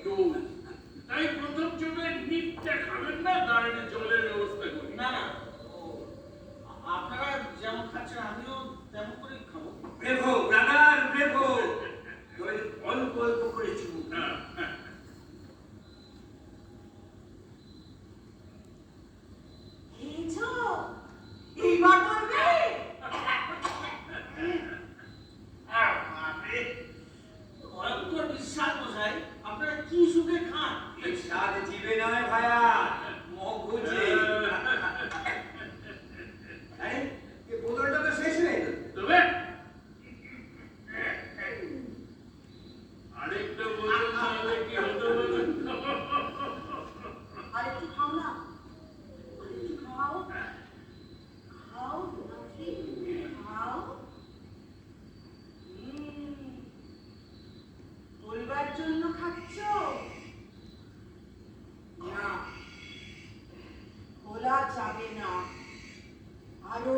জোর। তাই প্রথম চোখে নিপটা খাবেন না, দাঁড়িয়ে জলের ব্যবস্থা করি। না না, আপনারা যেমন খাচ্ছেন আমিও তেমন করেই খাবো। Bravo brother, bravo. অল্প অল্প করে চুমুক। খেয়েছো? এইবার বলবে? ভয়ঙ্কর বিশ্বাস মশাই, আপনারা কি সুখে খান। এই স্বাদ জিভে নয় ভায়া, মগজে। আরে এই বোতলটা তো শেষ হয়ে গেল। তবে আরেকটা বোতল খাওয়ালে কি হতো বলুন তো? আরেকটু খাও না, আরেকটু খাও, খাও নাকি খাও। বলবার জন্য খাচ্ছ না, খোলা যাবে না, আরো